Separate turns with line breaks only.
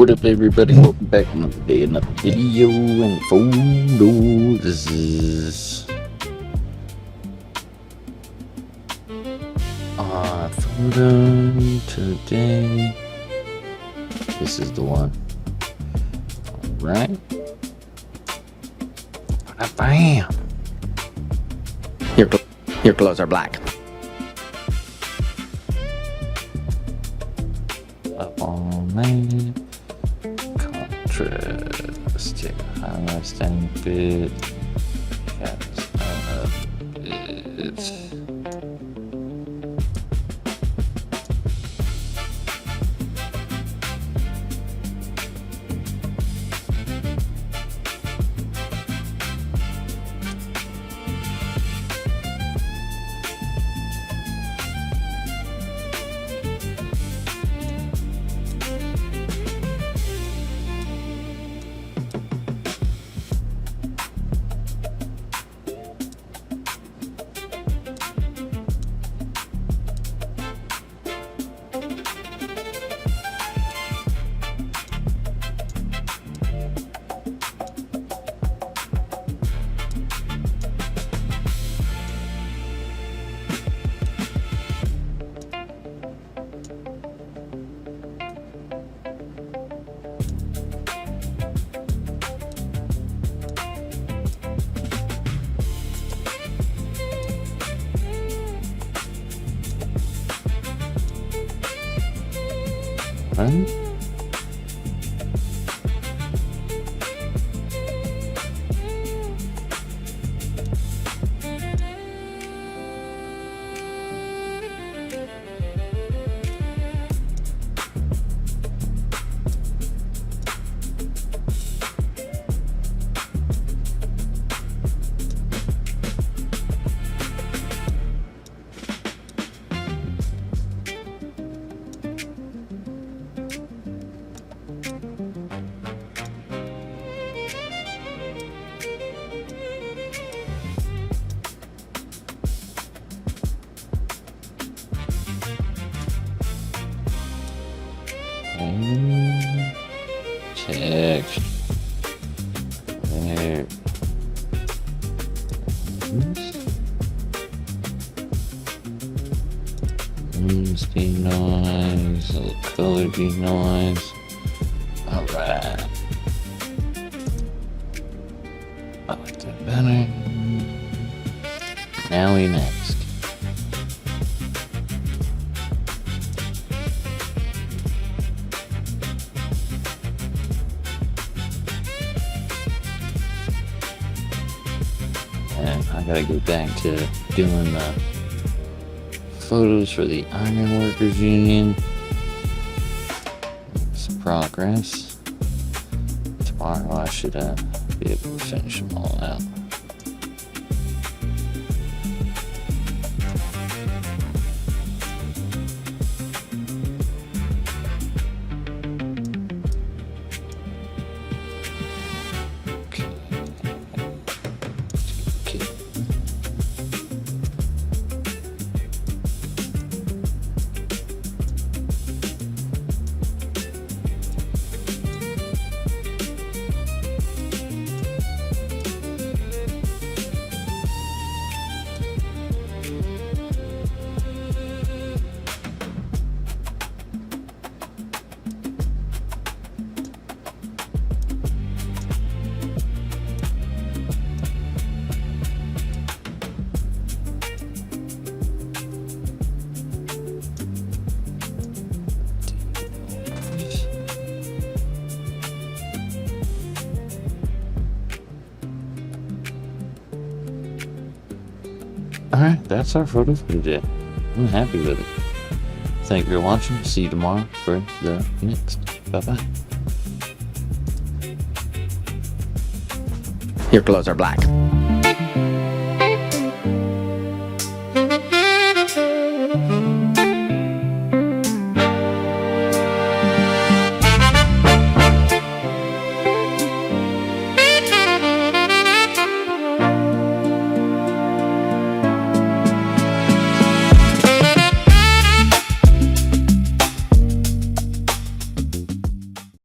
What up, everybody? Welcome back to another day, another video and photos. This is our photo today. This is the one. Alright. Bam! Your clothes are black. Up on that. Contrast. Take a highlight stand bit. Shadows out a bit. Right? Check. There. Be nice. A little color be nice. Alright. I like that better. Now we next. And I gotta get back to doing the photos for the Iron Workers Union. It's progress. Tomorrow I should be able to finish them all out. Alright, that's our photo for today. I'm happy with it. Thank you for watching. See you tomorrow for the next. Bye-bye. Your clothes are black.